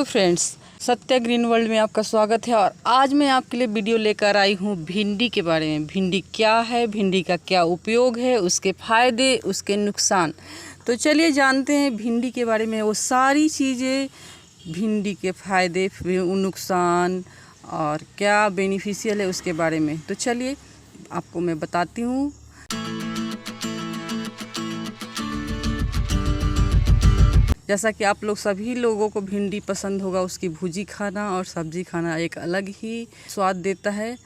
Hello friends, Satya green world में आपका स्वागत है। और आज मैं आपके लिए वीडियो लेकर आई हूँ भिंडी के बारे में। भिंडी क्या है, भिंडी का क्या उपयोग है, उसके फ़ायदे, उसके नुकसान। तो चलिए जानते हैं भिंडी के बारे में वो सारी चीज़ें, भिंडी के फ़ायदे, नुकसान और क्या बेनिफिशियल है उसके बारे में। तो चलिए आपको मैं बताती हूँ। जैसा कि आप लोग सभी लोगों को भिंडी पसंद होगा, उसकी भुजी खाना और सब्ज़ी खाना एक अलग ही स्वाद देता है।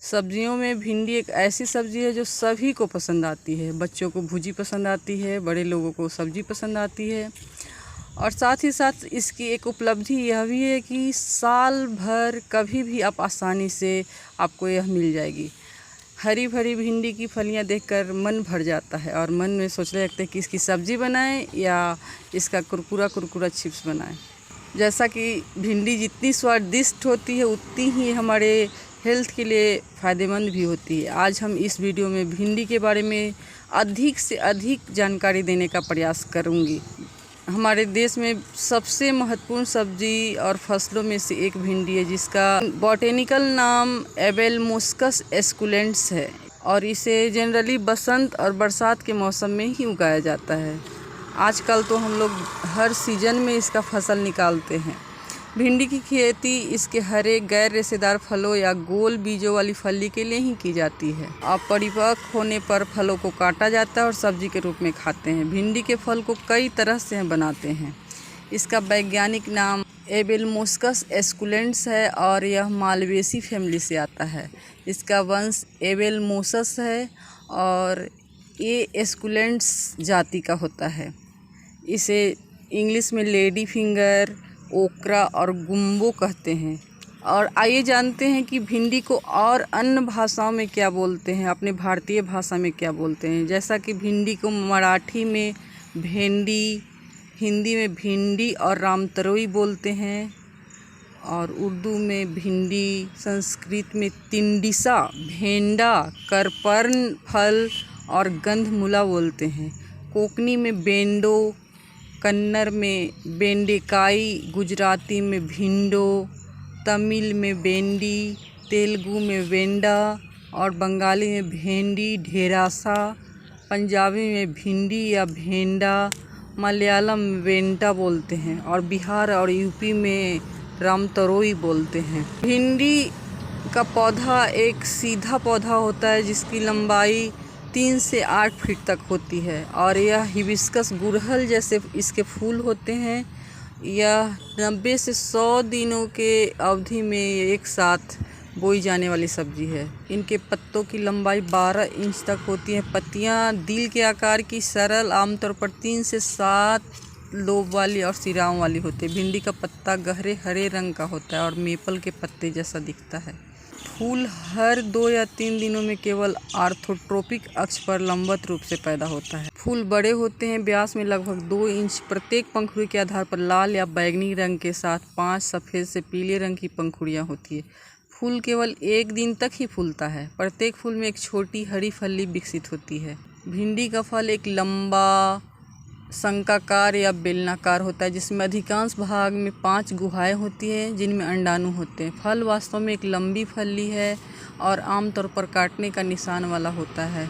सब्जियों में भिंडी एक ऐसी सब्ज़ी है जो सभी को पसंद आती है। बच्चों को भुजी पसंद आती है, बड़े लोगों को सब्ज़ी पसंद आती है। और साथ ही साथ इसकी एक उपलब्धि यह भी है कि साल भर कभी भी आप आसानी से आपको यह मिल जाएगी। हरी भरी भिंडी की फलियां देखकर मन भर जाता है और मन में सोचने लगते हैं कि इसकी सब्ज़ी बनाएं या इसका कुरकुरा चिप्स बनाएं। जैसा कि भिंडी जितनी स्वादिष्ट होती है उतनी ही हमारे हेल्थ के लिए फ़ायदेमंद भी होती है। आज हम इस वीडियो में भिंडी के बारे में अधिक से अधिक जानकारी देने का प्रयास करूँगी। हमारे देश में सबसे महत्वपूर्ण सब्जी और फसलों में से एक भिंडी है, जिसका बॉटेनिकल नाम एबेलमोस्कस एस्कुलेंट्स है और इसे जनरली बसंत और बरसात के मौसम में ही उगाया जाता है। आजकल तो हम लोग हर सीज़न में इसका फसल निकालते हैं। भिंडी की खेती इसके हरे गैर रेशेदार फलों या गोल बीजों वाली फली के लिए ही की जाती है। अब परिपक्व होने पर फलों को काटा जाता है और सब्जी के रूप में खाते हैं। भिंडी के फल को कई तरह से बनाते हैं। इसका वैज्ञानिक नाम एबेलमोस्कस एस्कुलेंट्स है और यह मालवेसी फैमिली से आता है। इसका वंश एबेलमोसस है और ये एस्कुलेंट्स जाति का होता है। इसे इंग्लिश में लेडी फिंगर, ओकरा और गुम्बो कहते हैं। और आइए जानते हैं कि भिंडी को और अन्य भाषाओं में क्या बोलते हैं, अपने भारतीय भाषा में क्या बोलते हैं। जैसा कि भिंडी को मराठी में भेंडी, हिंदी में भिंडी और रामतरोई बोलते हैं, और उर्दू में भिंडी, संस्कृत में तिंडिसा, भेंडा, करपर्ण फल और गंधमूला बोलते हैं। कोंकणी में बेंडो, कन्नड़ में बेंडेकाई, गुजराती में भिंडो, तमिल में बेंडी, तेलुगु में वेंडा और बंगाली में भेंडी ढेरासा, पंजाबी में भिंडी या भेंडा, मलयालम में वेंटा बोलते हैं और बिहार और यूपी में रामतरोई बोलते हैं। भिंडी का पौधा एक सीधा पौधा होता है जिसकी लंबाई 3 से 8 फीट तक होती है और यह हिबिस्कस गुड़हल जैसे इसके फूल होते हैं। यह 90 से 100 दिनों के अवधि में एक साथ बोई जाने वाली सब्जी है। इनके पत्तों की लंबाई 12 इंच तक होती है। पत्तियां दिल के आकार की, सरल, आमतौर पर 3 से 7 लोब वाली और सिराओं वाली होती है। भिंडी का पत्ता गहरे हरे रंग का होता है और मेपल के पत्ते जैसा दिखता है। फूल हर 2 या 3 दिनों में केवल आर्थोट्रोपिक अक्ष पर लंबवत रूप से पैदा होता है। फूल बड़े होते हैं, व्यास में लगभग 2 इंच। प्रत्येक पंखुड़ी के आधार पर लाल या बैंगनी रंग के साथ 5 सफ़ेद से पीले रंग की पंखुड़ियाँ होती है। फूल केवल 1 दिन तक ही फूलता है। प्रत्येक फूल में एक छोटी हरी फली विकसित होती है। भिंडी का फल एक लंबा, शंकाकार या बेलनाकार होता है, जिसमें अधिकांश भाग में 5 गुहाएं होती हैं जिनमें अंडाणु होते हैं। फल वास्तव में एक लंबी फली है और आमतौर पर काटने का निशान वाला होता है,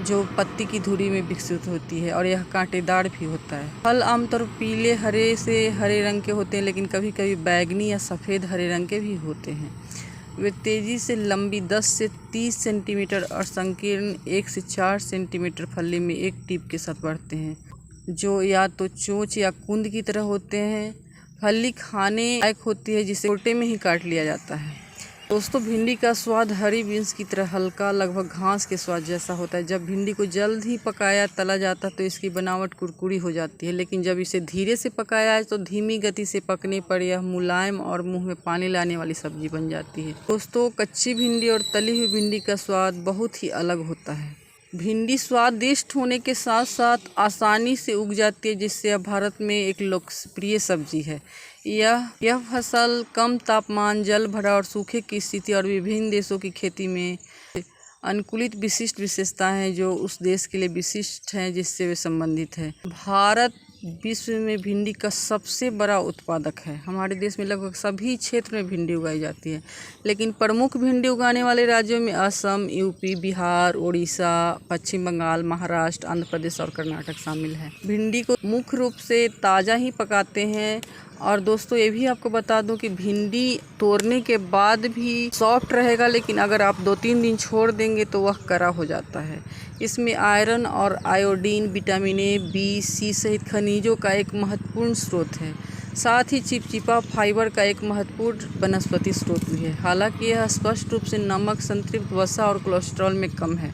जो पत्ती की धुरी में विकसित होती है और यह कांटेदार भी होता है। फल आमतौर पर पीले हरे से हरे रंग के होते हैं, लेकिन कभी कभी बैंगनी या सफ़ेद हरे रंग के भी होते हैं। वे तेज़ी से लंबी 10 से 30 सेंटीमीटर और संकीर्ण 1 से 4 सेंटीमीटर फली में एक टिप के साथ बढ़ते हैं, जो या तो चोंच या कुंद की तरह होते हैं। फली खाने लायक होती है, जिसे छोटे में ही काट लिया जाता है। दोस्तों, भिंडी का स्वाद हरी बीन्स की तरह हल्का, लगभग घास के स्वाद जैसा होता है। जब भिंडी को जल्द ही पकाया तला जाता है तो इसकी बनावट कुरकुरी हो जाती है, लेकिन जब इसे धीरे से पकाया है तो धीमी गति से पकने पर यह मुलायम और मुंह में पानी लाने वाली सब्जी बन जाती है। दोस्तों, कच्ची भिंडी और तली हुई भिंडी का स्वाद बहुत ही अलग होता है। भिंडी स्वादिष्ट होने के साथ साथ आसानी से उग जाती है, जिससे यह भारत में एक लोकप्रिय सब्जी है। यह फसल कम तापमान, जल भराव और सूखे की स्थिति और विभिन्न देशों की खेती में अनुकूलित विशिष्ट विशेषताएं हैं जो उस देश के लिए विशिष्ट हैं जिससे वे संबंधित हैं। भारत विश्व में भिंडी का सबसे बड़ा उत्पादक है। हमारे देश में लगभग सभी क्षेत्र में भिंडी उगाई जाती है, लेकिन प्रमुख भिंडी उगाने वाले राज्यों में असम, यूपी, बिहार, उड़ीसा, पश्चिम बंगाल, महाराष्ट्र, आंध्र प्रदेश और कर्नाटक शामिल है। भिंडी को मुख्य रूप से ताज़ा ही पकाते हैं। और दोस्तों ये भी आपको बता दूं कि भिंडी तोड़ने के बाद भी सॉफ्ट रहेगा, लेकिन अगर आप 2-3 दिन छोड़ देंगे तो वह कड़ा हो जाता है। इसमें आयरन और आयोडीन, विटामिन ए, बी, सी सहित खनिजों का एक महत्वपूर्ण स्रोत है। साथ ही चिपचिपा फाइबर का एक महत्वपूर्ण वनस्पति स्रोत भी है। हालांकि यह स्पष्ट रूप से नमक, संतृप्त वसा और कोलेस्ट्रॉल में कम है।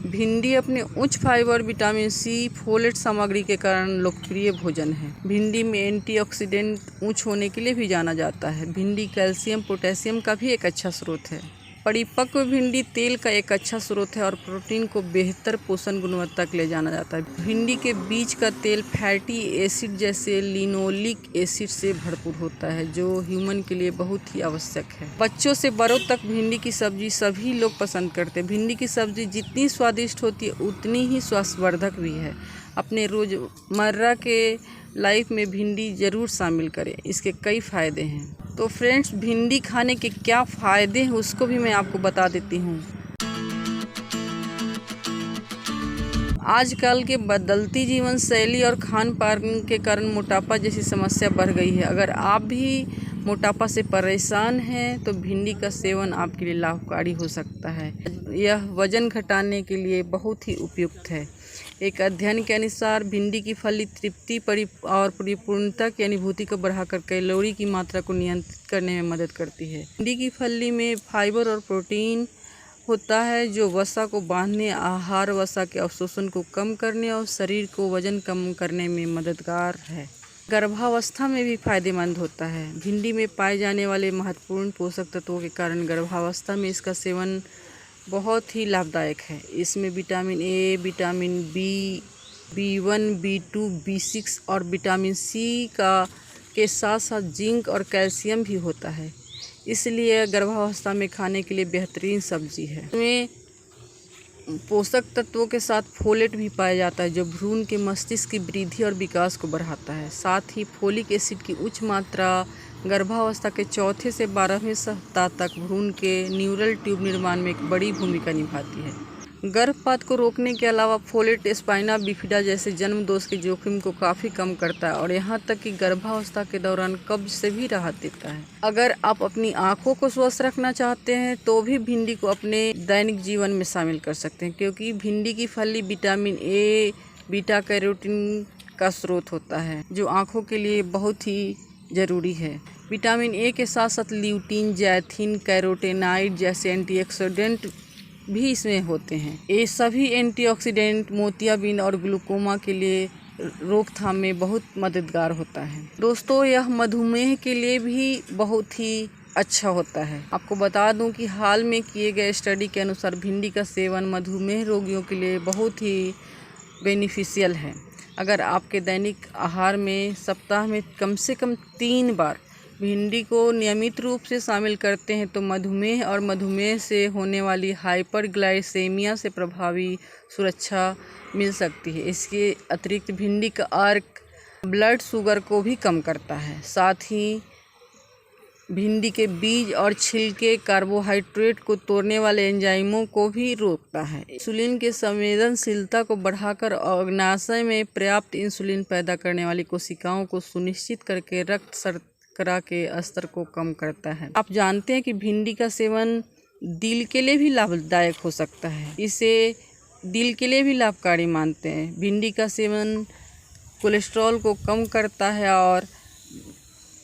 भिंडी अपने उच्च फाइबर, विटामिन सी, फोलेट सामग्री के कारण लोकप्रिय भोजन है। भिंडी में एंटीऑक्सीडेंट उच्च होने के लिए भी जाना जाता है। भिंडी कैल्शियम, पोटेशियम का भी एक अच्छा स्रोत है। परिपक्व भिंडी तेल का एक अच्छा स्रोत है और प्रोटीन को बेहतर पोषण गुणवत्ता के लिए जाना जाता है। भिंडी के बीज का तेल फैटी एसिड जैसे लिनोलिक एसिड से भरपूर होता है, जो ह्यूमन के लिए बहुत ही आवश्यक है। बच्चों से बड़ों तक भिंडी की सब्जी सभी लोग पसंद करते हैं। भिंडी की सब्जी जितनी स्वादिष्ट होती है उतनी ही स्वास्थ्यवर्धक भी है। अपने रोज़मर्रा के लाइफ में भिंडी ज़रूर शामिल करें, इसके कई फ़ायदे हैं। तो फ्रेंड्स, भिंडी खाने के क्या फ़ायदे हैं उसको भी मैं आपको बता देती हूँ। आजकल के बदलती जीवन शैली और खान पान के कारण मोटापा जैसी समस्या बढ़ गई है। अगर आप भी मोटापा से परेशान हैं तो भिंडी का सेवन आपके लिए लाभकारी हो सकता है। यह वजन घटाने के लिए बहुत ही उपयुक्त है। एक अध्ययन के अनुसार भिंडी की फली तृप्ति और परिपूर्णता की अनुभूति को बढ़ाकर कैलोरी की मात्रा को नियंत्रित करने में मदद करती है। भिंडी की फली में फाइबर और प्रोटीन होता है, जो वसा को बांधने, आहार वसा के अवशोषण को कम करने और शरीर को वजन कम करने में मददगार है। गर्भावस्था में भी फायदेमंद होता है। भिंडी में पाए जाने वाले महत्वपूर्ण पोषक तत्वों के कारण गर्भावस्था में इसका सेवन बहुत ही लाभदायक है। इसमें vitamin A, vitamin B, B1, B2, B6 और विटामिन सी के साथ साथ जिंक और कैल्शियम भी होता है, इसलिए गर्भावस्था में खाने के लिए बेहतरीन सब्जी है। इसमें पोषक तत्वों के साथ फोलेट भी पाया जाता है, जो भ्रूण के मस्तिष्क की वृद्धि और विकास को बढ़ाता है। साथ ही फोलिक एसिड की उच्च मात्रा गर्भावस्था के 4 से 12वें सप्ताह तक भ्रूण के न्यूरल ट्यूब निर्माण में एक बड़ी भूमिका निभाती है। गर्भपात को रोकने के अलावा फोलेट स्पाइना बिफिडा जैसे जन्म दोष के जोखिम को काफ़ी कम करता है और यहाँ तक कि गर्भावस्था के दौरान कब्ज से भी राहत देता है। अगर आप अपनी आँखों को स्वस्थ रखना चाहते हैं तो भी भिंडी को अपने दैनिक जीवन में शामिल कर सकते हैं, क्योंकि भिंडी की फली विटामिन ए, बीटा कैरोटीन का स्रोत होता है, जो आँखों के लिए बहुत ही ज़रूरी है। विटामिन ए के साथ साथ ल्यूटीन, जैथिन, कैरोटेनाइड जैसे एंटीऑक्सीडेंट भी इसमें होते हैं। ये सभी एंटीऑक्सीडेंट मोतियाबिंद और ग्लूकोमा के लिए रोकथाम में बहुत मददगार होता है। दोस्तों, यह मधुमेह के लिए भी बहुत ही अच्छा होता है। आपको बता दूं कि हाल में किए गए स्टडी के अनुसार भिंडी का सेवन मधुमेह रोगियों के लिए बहुत ही बेनिफिशियल है। अगर आपके दैनिक आहार में सप्ताह में कम से कम 3 बार भिंडी को नियमित रूप से शामिल करते हैं तो मधुमेह और मधुमेह से होने वाली हाइपरग्लाइसेमिया से प्रभावी सुरक्षा मिल सकती है। इसके अतिरिक्त भिंडी का अर्क ब्लड शुगर को भी कम करता है। साथ ही भिंडी के बीज और छिलके कार्बोहाइड्रेट को तोड़ने वाले एंजाइमों को भी रोकता है। इंसुलिन के संवेदनशीलता को बढ़ाकर अग्नाशय में पर्याप्त इंसुलिन पैदा करने वाली कोशिकाओं को सुनिश्चित करके रक्त शर्करा के स्तर को कम करता है। आप जानते हैं कि भिंडी का सेवन दिल के लिए भी लाभदायक हो सकता है। इसे दिल के लिए भी लाभकारी मानते हैं। भिंडी का सेवन कोलेस्ट्रॉल को कम करता है और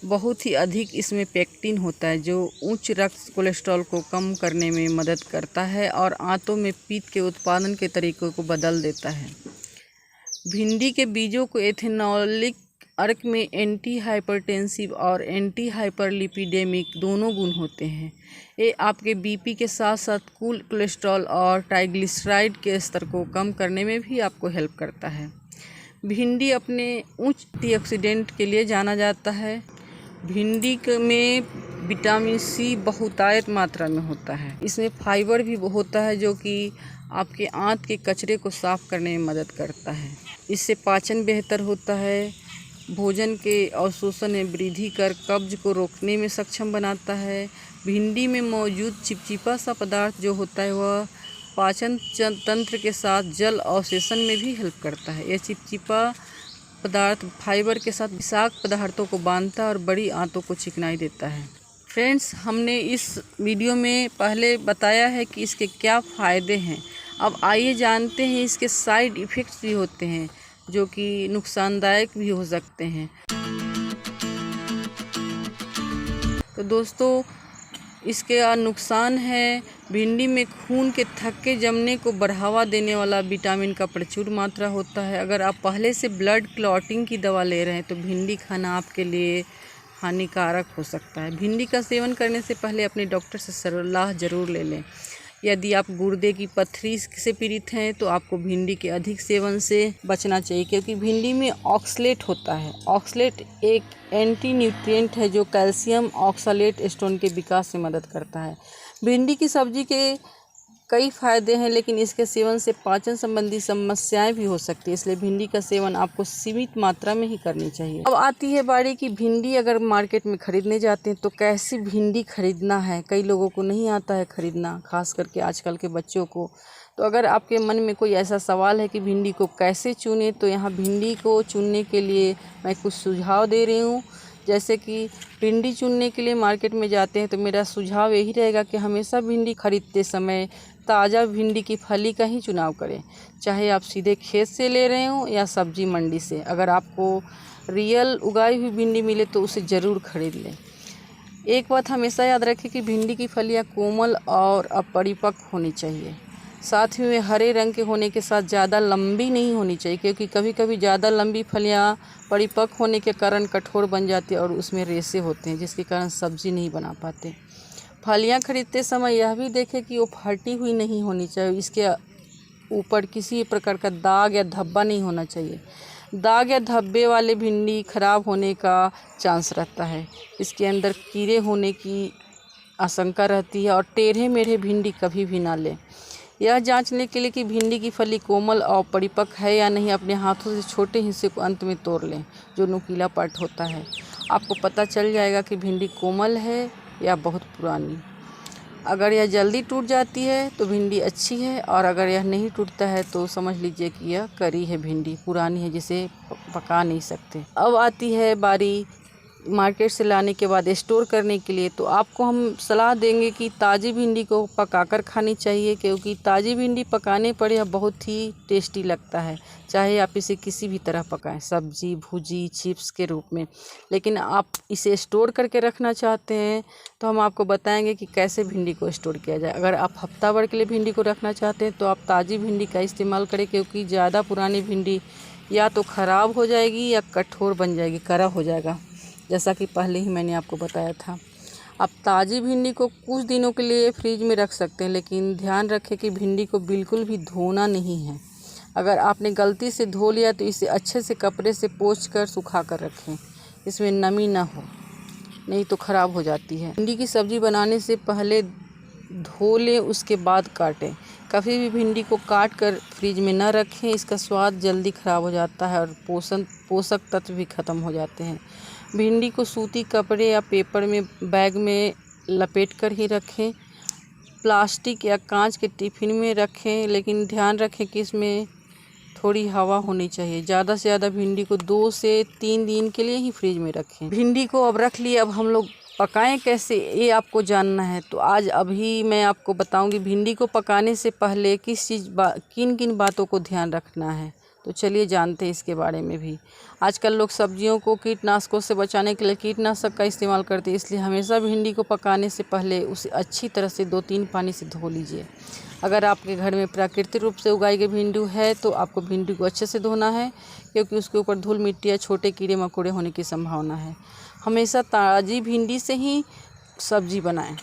बहुत ही अधिक इसमें पेक्टिन होता है, जो उच्च रक्त कोलेस्ट्रॉल को कम करने में मदद करता है और आंतों में पित्त के उत्पादन के तरीकों को बदल देता है। भिंडी के बीजों को एथेनॉलिक अर्क में एंटी हाइपरटेंसिव और एंटी हाइपरलिपिडेमिक दोनों गुण होते हैं। ये आपके बीपी के साथ साथ कुल कोलेस्ट्रॉल और ट्राइग्लिसराइड के स्तर को कम करने में भी आपको हेल्प करता है। भिंडी अपने उच्च एंटीऑक्सीडेंट के लिए जाना जाता है। भिंडी में विटामिन सी बहुतायत मात्रा में होता है। इसमें फाइबर भी होता है, जो कि आपके आंत के कचरे को साफ करने में मदद करता है। इससे पाचन बेहतर होता है। भोजन के अवशोषण में वृद्धि कर कब्ज को रोकने में सक्षम बनाता है। भिंडी में मौजूद चिपचिपा सा पदार्थ जो होता है वह पाचन तंत्र के साथ जल अवशोषण में भी हेल्प करता है। यह चिपचिपा पदार्थ फाइबर के साथ विषाक्त पदार्थों को बांधता है और बड़ी आंतों को चिकनाई देता है। फ्रेंड्स, हमने इस वीडियो में पहले बताया है कि इसके क्या फ़ायदे हैं। अब आइए जानते हैं इसके साइड इफ़ेक्ट्स भी होते हैं जो कि नुकसानदायक भी हो सकते हैं। तो दोस्तों, इसके नुकसान है, भिंडी में खून के थक्के जमने को बढ़ावा देने वाला विटामिन का प्रचुर मात्रा होता है। अगर आप पहले से ब्लड क्लॉटिंग की दवा ले रहे हैं तो भिंडी खाना आपके लिए हानिकारक हो सकता है। भिंडी का सेवन करने से पहले अपने डॉक्टर से सलाह ज़रूर ले लें। यदि आप गुर्दे की पथरी से पीड़ित हैं तो आपको भिंडी के अधिक सेवन से बचना चाहिए, क्योंकि भिंडी में ऑक्सलेट होता है। ऑक्सलेट एक एंटी न्यूट्रिएंट है जो कैल्शियम ऑक्सलेट स्टोन के विकास में मदद करता है। भिंडी की सब्जी के कई फ़ायदे हैं, लेकिन इसके सेवन से पाचन संबंधी समस्याएं भी हो सकती है, इसलिए भिंडी का सेवन आपको सीमित मात्रा में ही करनी चाहिए। अब आती है बारी कि भिंडी अगर मार्केट में ख़रीदने जाते हैं तो कैसी भिंडी खरीदना है। कई लोगों को नहीं आता है खरीदना, खास करके आजकल के बच्चों को। तो अगर आपके मन में कोई ऐसा सवाल है कि भिंडी को कैसे चुनें, तो यहाँ भिंडी को चुनने के लिए मैं कुछ सुझाव दे रही हूँ। जैसे कि भिंडी चुनने के लिए मार्केट में जाते हैं तो मेरा सुझाव यही रहेगा कि हमेशा भिंडी खरीदते समय ताज़ा भिंडी की फली का ही चुनाव करें, चाहे आप सीधे खेत से ले रहे हो या सब्जी मंडी से। अगर आपको रियल उगाई हुई भिंडी मिले तो उसे ज़रूर खरीद लें। एक बात हमेशा याद रखें कि भिंडी की फलियाँ कोमल और अपरिपक्व होनी चाहिए। साथ ही में हरे रंग के होने के साथ ज़्यादा लंबी नहीं होनी चाहिए, क्योंकि कभी कभी ज़्यादा लंबी फलियाँ परिपक्व होने के कारण कठोर बन जाती है और उसमें रेशे होते हैं, जिसके कारण सब्ज़ी नहीं बना पाते। फलियाँ खरीदते समय यह भी देखें कि वो फटी हुई नहीं होनी चाहिए, इसके ऊपर किसी प्रकार का दाग या धब्बा नहीं होना चाहिए। दाग या धब्बे वाले भिंडी खराब होने का चांस रहता है, इसके अंदर कीड़े होने की आशंका रहती है। और टेढ़े मेढ़े भिंडी कभी भी ना लें। यह जांचने के लिए कि भिंडी की फली कोमल और परिपक्व है या नहीं, अपने हाथों से छोटे हिस्से को अंत में तोड़ लें, जो नुकीला पार्ट होता है। आपको पता चल जाएगा कि भिंडी कोमल है या बहुत पुरानी। अगर यह जल्दी टूट जाती है तो भिंडी अच्छी है, और अगर यह नहीं टूटता है तो समझ लीजिए कि यह करी है, भिंडी पुरानी है, जिसे पका नहीं सकते। अब आती है बारी मार्केट से लाने के बाद स्टोर करने के लिए। तो आपको हम सलाह देंगे कि ताज़ी भिंडी को पकाकर खानी चाहिए, क्योंकि ताज़ी भिंडी पकाने पर यह बहुत ही टेस्टी लगता है, चाहे आप इसे किसी भी तरह पकाएं, सब्जी, भुजी, चिप्स के रूप में। लेकिन आप इसे स्टोर करके रखना चाहते हैं तो हम आपको बताएंगे कि कैसे भिंडी को स्टोर किया जाए। अगर आप हफ्ता भर के लिए भिंडी को रखना चाहते हैं तो आप ताज़ी भिंडी का इस्तेमाल करें, क्योंकि ज़्यादा पुरानी भिंडी या तो ख़राब हो जाएगी या कठोर बन जाएगी, कड़ा हो जाएगा, जैसा कि पहले ही मैंने आपको बताया था। आप ताज़ी भिंडी को कुछ दिनों के लिए फ्रिज में रख सकते हैं, लेकिन ध्यान रखें कि भिंडी को बिल्कुल भी धोना नहीं है। अगर आपने गलती से धो लिया तो इसे अच्छे से कपड़े से पोंछ कर सुखा कर रखें, इसमें नमी ना हो, नहीं तो ख़राब हो जाती है। भिंडी की सब्ज़ी बनाने से पहले धो लें, उसके बाद काटें। कभी भी भिंडी को काट कर फ्रिज में न रखें, इसका स्वाद जल्दी ख़राब हो जाता है और पोषक तत्व भी ख़त्म हो जाते हैं। भिंडी को सूती कपड़े या पेपर में बैग में लपेट कर ही रखें। प्लास्टिक या कांच के टिफ़िन में रखें, लेकिन ध्यान रखें कि इसमें थोड़ी हवा होनी चाहिए। ज़्यादा से ज़्यादा भिंडी को 2 से 3 दिन के लिए ही फ्रिज में रखें। भिंडी को अब रख लिए, अब हम लोग पकाएं कैसे, ये आपको जानना है। तो आज अभी मैं आपको बताऊंगी भिंडी को पकाने से पहले किन किन बातों को ध्यान रखना है। तो चलिए जानते हैं इसके बारे में भी। आजकल लोग सब्जियों को कीटनाशकों से बचाने के लिए कीटनाशक का इस्तेमाल करते हैं, इसलिए हमेशा भिंडी को पकाने से पहले उसे अच्छी तरह से 2-3 पानी से धो लीजिए। अगर आपके घर में प्राकृतिक रूप से उगाई गई भिंडी है तो आपको भिंडी को अच्छे से धोना है, क्योंकि उसके ऊपर धूल मिट्टी या छोटे कीड़े मकोड़े होने की संभावना है। हमेशा ताज़ी भिंडी से ही सब्ज़ी बनाएं।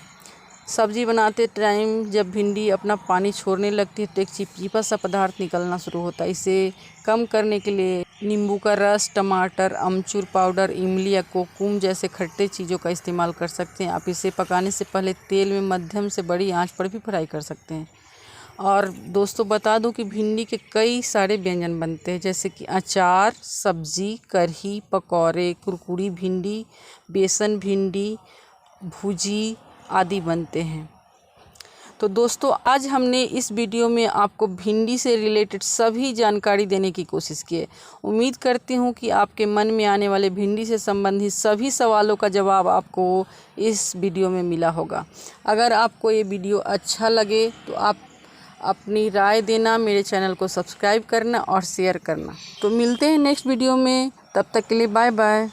सब्ज़ी बनाते टाइम जब भिंडी अपना पानी छोड़ने लगती है तो एक चिपचिपा सा पदार्थ निकलना शुरू होता है। इसे कम करने के लिए नींबू का रस, टमाटर, अमचूर पाउडर, इमली या कोकूम जैसे खट्टे चीज़ों का इस्तेमाल कर सकते हैं। आप इसे पकाने से पहले तेल में मध्यम से बड़ी आंच पर भी फ्राई कर सकते हैं। और दोस्तों बता दूं कि भिंडी के कई सारे व्यंजन बनते हैं, जैसे कि अचार, सब्जी, कढ़ी, पकौड़े, कुरकुरी भिंडी, बेसन भिंडी, भुजी आदि बनते हैं। तो दोस्तों आज हमने इस वीडियो में आपको भिंडी से रिलेटेड सभी जानकारी देने की कोशिश की है। उम्मीद करती हूँ कि आपके मन में आने वाले भिंडी से संबंधित सभी सवालों का जवाब आपको इस वीडियो में मिला होगा। अगर आपको ये वीडियो अच्छा लगे तो आप अपनी राय देना, मेरे चैनल को सब्सक्राइब करना और शेयर करना। तो मिलते हैं नेक्स्ट वीडियो में, तब तक के लिए बाय बाय।